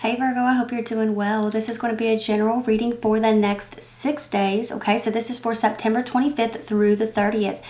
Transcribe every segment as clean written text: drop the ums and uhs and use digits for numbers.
Hey Virgo, I hope you're doing well. This is going to be a general reading for the next 6 days. Okay, so this is for September 25th through the 30th.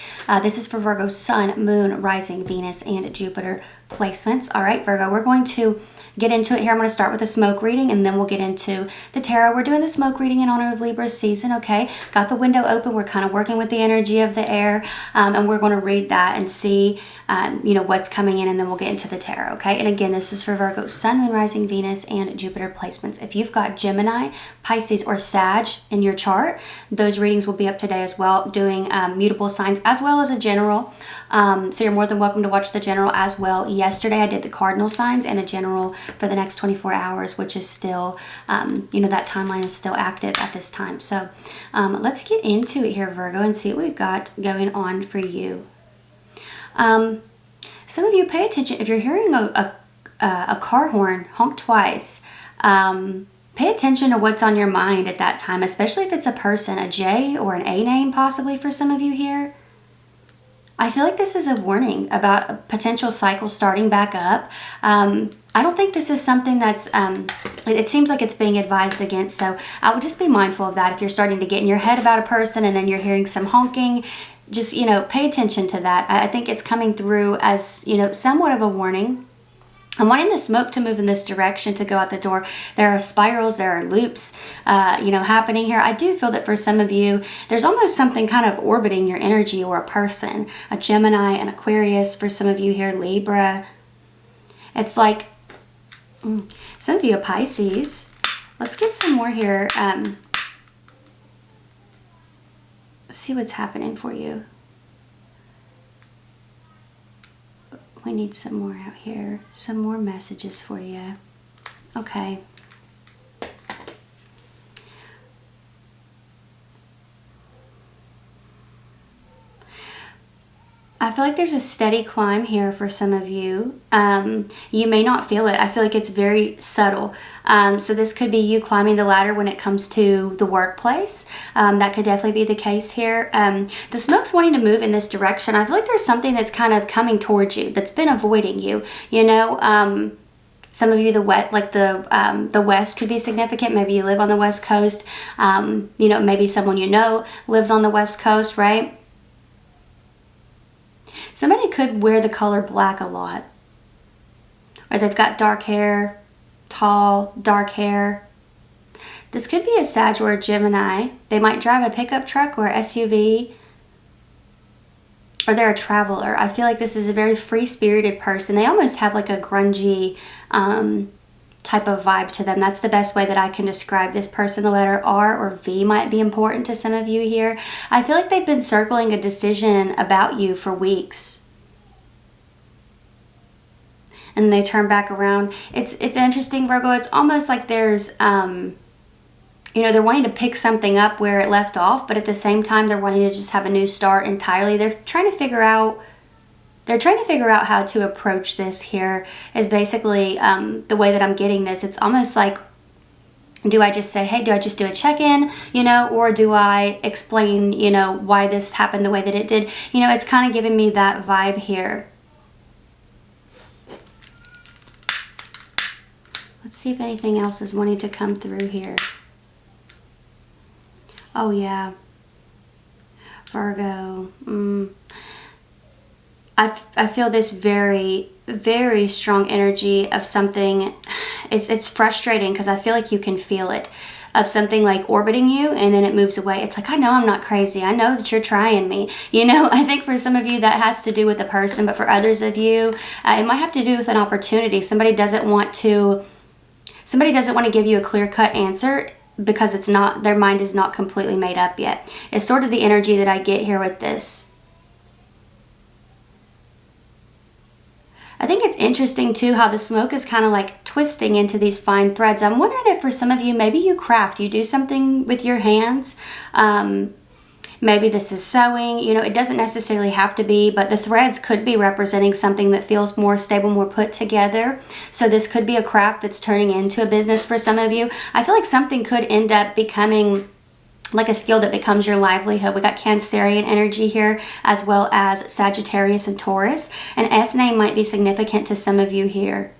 This is for Virgo Sun, Moon, Rising, Venus, and Jupiter placements. All right, Virgo, we're going to get into it here. I'm going to start with a smoke reading and then we'll get into the tarot. We're doing the smoke reading in honor of Libra season, okay? Got the window open. We're kind of working with the energy of the air, and we're going to read that and see, what's coming in, and then we'll get into the tarot, okay? And again, this is for Virgo Sun, Moon, Rising, Venus, and Jupiter placements. If you've got Gemini, Pisces, or Sag in your chart, those readings will be up today as well, doing mutable signs as well as a general. So you're more than welcome to watch the general as well. Yesterday I did the cardinal signs and a general for the next 24 hours, which is still, that timeline is still active at this time. So let's get into it here, Virgo, and see what we've got going on for you. Some of you pay attention. If you're hearing a car horn honk twice, pay attention to what's on your mind at that time, especially if it's a person, a J or an A name possibly for some of you here. I feel like this is a warning about a potential cycle starting back up. I don't think this is something that's, it seems like it's being advised against, so I would just be mindful of that. If you're starting to get in your head about a person and then you're hearing some honking, just, pay attention to that. I think it's coming through as, somewhat of a warning. I'm wanting the smoke to move in this direction, to go out the door. There are spirals, there are loops, happening here. I do feel that for some of you, there's almost something kind of orbiting your energy, or a person, a Gemini, an Aquarius. For some of you here, Libra. It's like some of you are Pisces. Let's get some more here. Let's see what's happening for you. We need some more out here. Some more messages for you. Okay. I feel like there's a steady climb here for some of you. You may not feel it. I feel like it's very subtle. So this could be you climbing the ladder when it comes to the workplace. That could definitely be the case here. The smoke's wanting to move in this direction. I feel like there's something that's kind of coming towards you that's been avoiding you. Some of you, the West could be significant. Maybe you live on the West Coast. Maybe someone lives on the West Coast, right? Somebody could wear the color black a lot. Or they've got dark hair, tall, dark hair. This could be a Sag or a Gemini. They might drive a pickup truck or SUV. Or they're a traveler. I feel like this is a very free-spirited person. They almost have like a grungy type of vibe to them. That's the best way that I can describe this person. The letter R or V might be important to some of you here. I feel like they've been circling a decision about you for weeks. And they turn back around. It's interesting, Virgo. It's almost like there's, they're wanting to pick something up where it left off, but at the same time, they're wanting to just have a new start entirely. They're trying to figure out how to approach this here, is basically the way that I'm getting this. It's almost like, do I just say, hey, do I just do a check-in, or do I explain, why this happened the way that it did? It's kind of giving me that vibe here. Let's see if anything else is wanting to come through here. Oh, yeah. Virgo. I feel this very, very strong energy of something. It's frustrating because I feel like you can feel it, of something like orbiting you and then it moves away. It's like, I know I'm not crazy. I know that you're trying me. I think for some of you that has to do with a person, but for others of you, it might have to do with an opportunity. Somebody doesn't want to give you a clear-cut answer because their mind is not completely made up yet. It's sort of the energy that I get here with this. I think it's interesting too how the smoke is kind of like twisting into these fine threads. I'm wondering if for some of you, maybe you craft, you do something with your hands. Maybe this is sewing, it doesn't necessarily have to be, but the threads could be representing something that feels more stable, more put together. So this could be a craft that's turning into a business for some of you. I feel like something could end up becoming like a skill that becomes your livelihood. We got Cancerian energy here, as well as Sagittarius and Taurus. An S name might be significant to some of you here.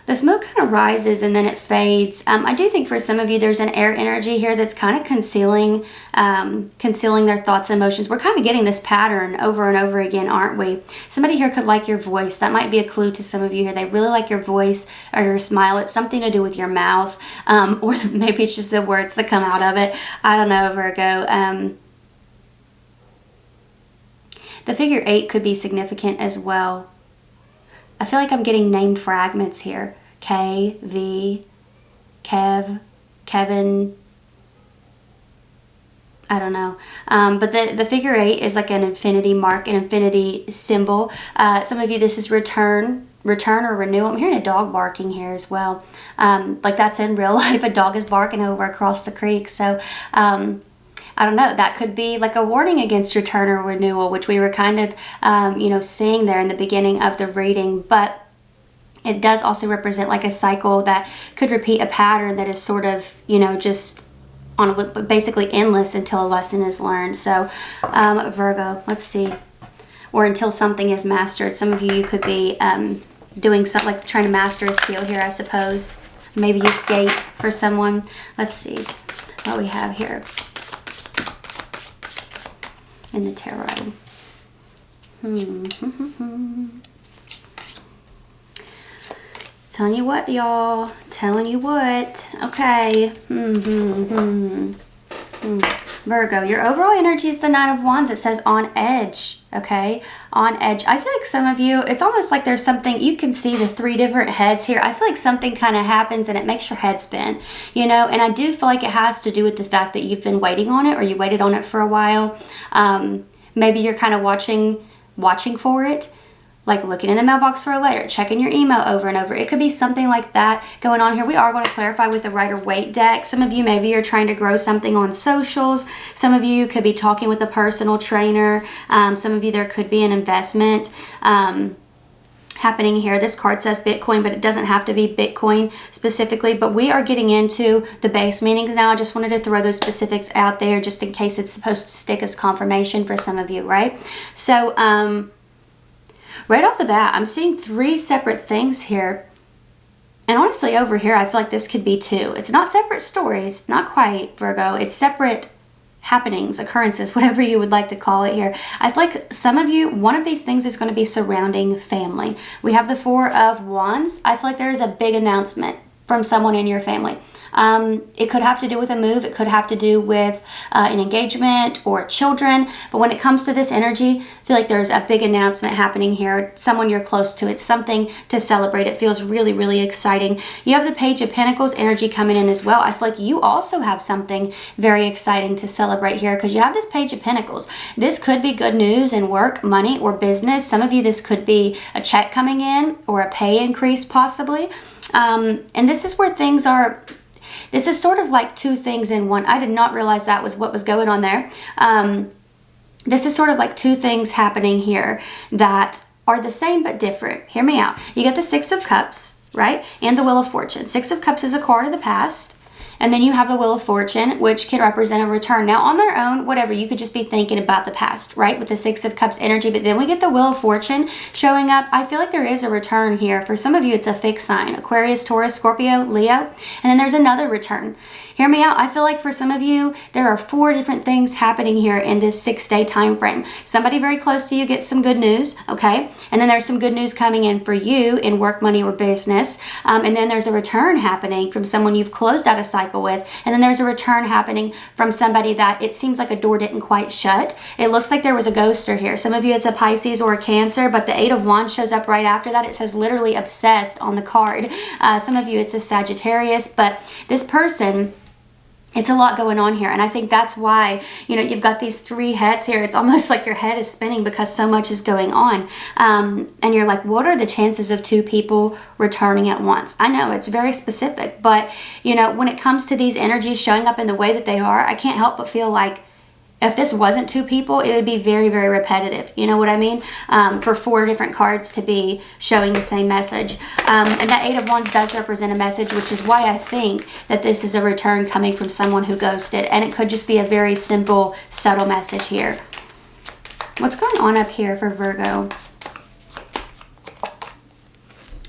The smoke kind of rises and then it fades. I do think for some of you there's an air energy here that's kind of concealing their thoughts and emotions. We're kind of getting this pattern over and over again, aren't we? Somebody here could like your voice. That might be a clue to some of you here. They really like your voice or your smile. It's something to do with your mouth, or maybe it's just the words that come out of it. I don't know, Virgo. The figure 8 could be significant as well. I feel like I'm getting named fragments here. K, V, Kev, Kevin. I don't know. But the figure 8 is like an infinity mark, an infinity symbol. Some of you, this is return or renewal. I'm hearing a dog barking here as well. Like that's in real life. A dog is barking over across the creek. So I don't know, that could be like a warning against return or renewal, which we were kind of, seeing there in the beginning of the reading. But it does also represent like a cycle that could repeat a pattern that is sort of, just on basically endless until a lesson is learned. So Virgo, let's see. Or until something is mastered. Some of you could be doing something like trying to master a skill here, I suppose. Maybe you skate for someone. Let's see what we have here in the tarot. Telling you what, y'all. Telling you what. Okay. Virgo, your overall energy is the Nine of Wands. It says on edge. Okay, on edge. I feel like some of you, it's almost like there's something, you can see the 3 different heads here. I feel like something kind of happens and it makes your head spin, and I do feel like it has to do with the fact that you've been waiting on it, or you waited on it for a while. Maybe you're kind of watching for it, like looking in the mailbox for a letter, checking your email over and over. It could be something like that going on here. We are going to clarify with the Rider-Waite deck. Some of you, maybe you're trying to grow something on socials. Some of you could be talking with a personal trainer. Some of you, there could be an investment happening here. This card says Bitcoin, but it doesn't have to be Bitcoin specifically. But we are getting into the base meanings now. I just wanted to throw those specifics out there just in case it's supposed to stick as confirmation for some of you, right? So, right off the bat, I'm seeing 3 separate things here. And honestly, over here, I feel like this could be 2. It's not separate stories, not quite, Virgo. It's separate happenings, occurrences, whatever you would like to call it here. I feel like some of you, one of these things is going to be surrounding family. We have the 4 of Wands. I feel like there is a big announcement from someone in your family. It could have to do with a move. It could have to do with an engagement or children. But when it comes to this energy, I feel like there's a big announcement happening here. Someone you're close to. It's something to celebrate. It feels really, really exciting. You have the Page of Pentacles energy coming in as well. I feel like you also have something very exciting to celebrate here because you have this Page of Pentacles. This could be good news in work, money, or business. Some of you, this could be a check coming in or a pay increase possibly. And this is where things are. This is sort of like 2 things in one. I did not realize that was what was going on there. This is sort of like 2 things happening here that are the same but different. Hear me out. You get the 6 of Cups, right? And the Wheel of Fortune. 6 of Cups is a card of the past. And then you have the Wheel of Fortune, which can represent a return. Now, on their own, whatever, you could just be thinking about the past, right? With the 6 of Cups energy. But then we get the Wheel of Fortune showing up. I feel like there is a return here. For some of you, it's a fixed sign. Aquarius, Taurus, Scorpio, Leo. And then there's another return. Hear me out. I feel like for some of you, there are 4 different things happening here in this 6-day time frame. Somebody very close to you gets some good news, okay? And then there's some good news coming in for you in work, money, or business. And then there's a return happening from someone you've closed out a cycle with. And then there's a return happening from somebody that it seems like a door didn't quite shut. It looks like there was a ghoster here. Some of you, it's a Pisces or a Cancer, but the 8 of Wands shows up right after that. It says literally obsessed on the card. Some of you, it's a Sagittarius, but this person, it's a lot going on here. And I think that's why, you've got these 3 heads here. It's almost like your head is spinning because so much is going on. And you're like, what are the chances of 2 people returning at once? I know it's very specific, but when it comes to these energies showing up in the way that they are, I can't help but feel like if this wasn't 2 people, it would be very, very repetitive. You know what I mean? For 4 different cards to be showing the same message. And that 8 of Wands does represent a message, which is why I think that this is a return coming from someone who ghosted. And it could just be a very simple, subtle message here. What's going on up here for Virgo?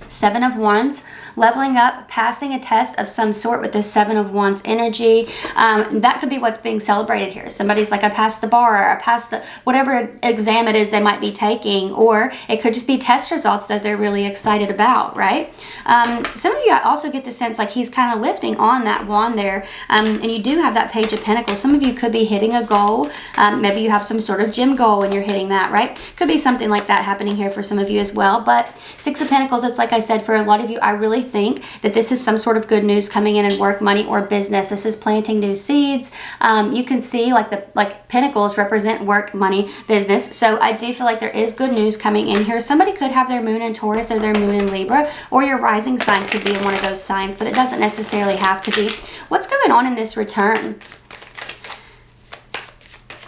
7 of Wands. leveling up, passing a test of some sort with the Seven of Wands energy. That could be what's being celebrated here. Somebody's like, I passed the bar, or I passed the whatever exam it is they might be taking, or it could just be test results that they're really excited about, right? Some of you, I also get the sense like he's kind of lifting on that wand there, and you do have that Page of Pentacles. Some of you could be hitting a goal. Maybe you have some sort of gym goal and you're hitting that, right? Could be something like that happening here for some of you as well. But Six of Pentacles, it's like I said, for a lot of you, I really think that this is some sort of good news coming in work, money, or business. This is planting new seeds. You can see like Pentacles represent work, money, business. So I do feel like there is good news coming in here. Somebody could have their moon in Taurus or their moon in Libra, or your rising sign could be in one of those signs, but it doesn't necessarily have to be. What's going on in this return?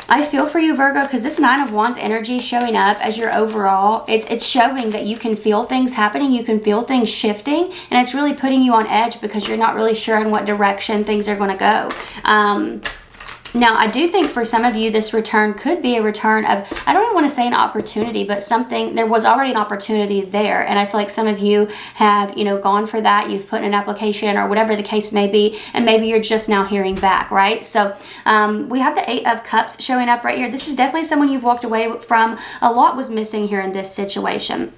I feel for you, Virgo, because this Nine of Wands energy showing up as your overall, it's showing that you can feel things happening, you can feel things shifting, and it's really putting you on edge because you're not really sure in what direction things are going to go. Now, I do think for some of you, this return could be a return of, I don't even want to say an opportunity, but something, there was already an opportunity there. And I feel like some of you have, you know, gone for that. You've put in an application or whatever the case may be, and maybe you're just now hearing back, right? So we have the Eight of Cups showing up right here. This is definitely someone you've walked away from. A lot was missing here in this situation.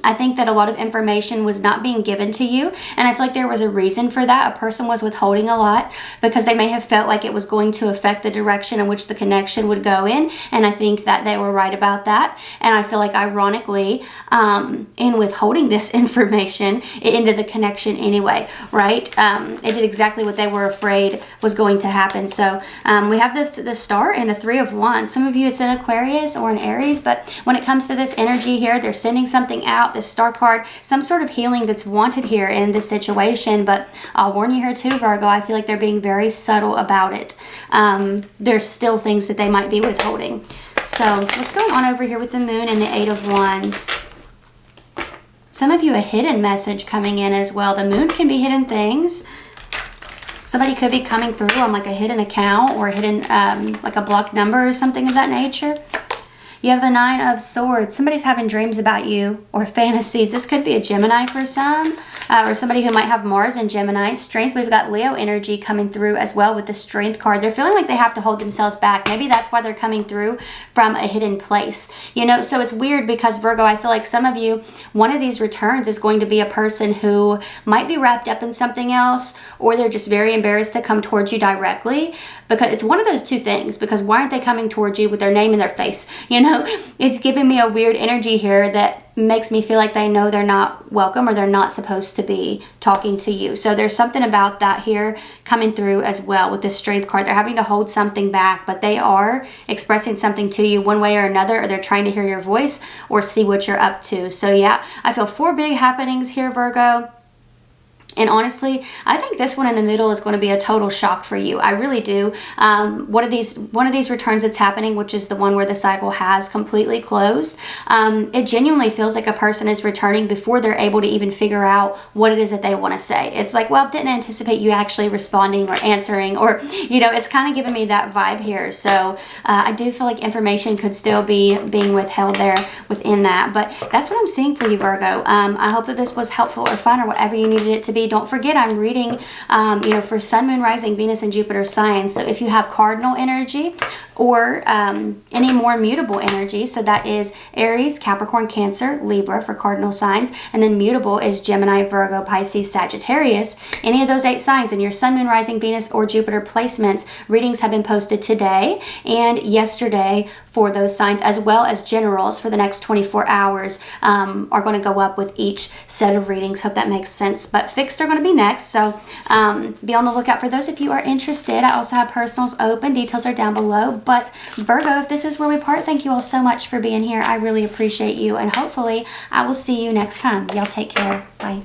I think that a lot of information was not being given to you, and I feel like there was a reason for that. A person was withholding a lot because they may have felt like it was going to affect the direction in which the connection would go in, and I think that they were right about that. And I feel like ironically, in withholding this information, it ended the connection anyway, right? It did exactly what they were afraid was going to happen. So we have the Star and the Three of Wands. Some of you, it's in Aquarius or in Aries, but when it comes to this energy here, they're sending something out. This Star card, some sort of healing that's wanted here in this situation. But I'll warn you here too, Virgo, I feel like they're being very subtle about it. There's still things that they might be withholding. So what's going on over here with the Moon and the Eight of Wands? Some of you, a hidden message coming in as well. The Moon can be hidden things. Somebody could be coming through on like a hidden account or a hidden, like a blocked number or something of that nature. You have the Nine of Swords. Somebody's having dreams about you or fantasies. This could be a Gemini for some, or somebody who might have Mars in Gemini. Strength, we've got Leo energy coming through as well with the Strength card. They're feeling like they have to hold themselves back. Maybe that's why they're coming through from a hidden place. You know, so it's weird because, Virgo, I feel like some of you, one of these returns is going to be a person who might be wrapped up in something else, or they're just very embarrassed to come towards you directly, because it's one of those two things. Because why aren't they coming towards you with their name in their face? You know, it's giving me a weird energy here that makes me feel like they know they're not welcome or they're not supposed to be talking to you. So there's something about that here coming through as well with the Strength card. They're having to hold something back, but they are expressing something to you one way or another, or they're trying to hear your voice or see what you're up to. So yeah, I feel 4 big happenings here, Virgo. And honestly, I think this one in the middle is going to be a total shock for you. I really do. One of these returns that's happening, which is the one where the cycle has completely closed, it genuinely feels like a person is returning before they're able to even figure out what it is that they want to say. It's like, well, didn't anticipate you actually responding or answering, or, you know, it's kind of giving me that vibe here. So I do feel like information could still be being withheld there within that. But that's what I'm seeing for you, Virgo. I hope that this was helpful or fun or whatever you needed it to be. Don't forget, I'm reading, you know, for Sun, Moon, Rising, Venus, and Jupiter signs. So if you have cardinal energy or any more mutable energy, so that is Aries, Capricorn, Cancer, Libra for cardinal signs, and then mutable is Gemini, Virgo, Pisces, Sagittarius. Any of those 8 signs in your Sun, Moon, Rising, Venus, or Jupiter placements, readings have been posted today and yesterday for those signs, as well as generals for the next 24 hours are going to go up with each set of readings. Hope that makes sense. But fixed are going to be next, so be on the lookout for those if you are interested. I also have personals open. Details are down below. But Virgo, if this is where we part, thank you all so much for being here. I really appreciate you, and hopefully I will see you next time. Y'all take care. Bye.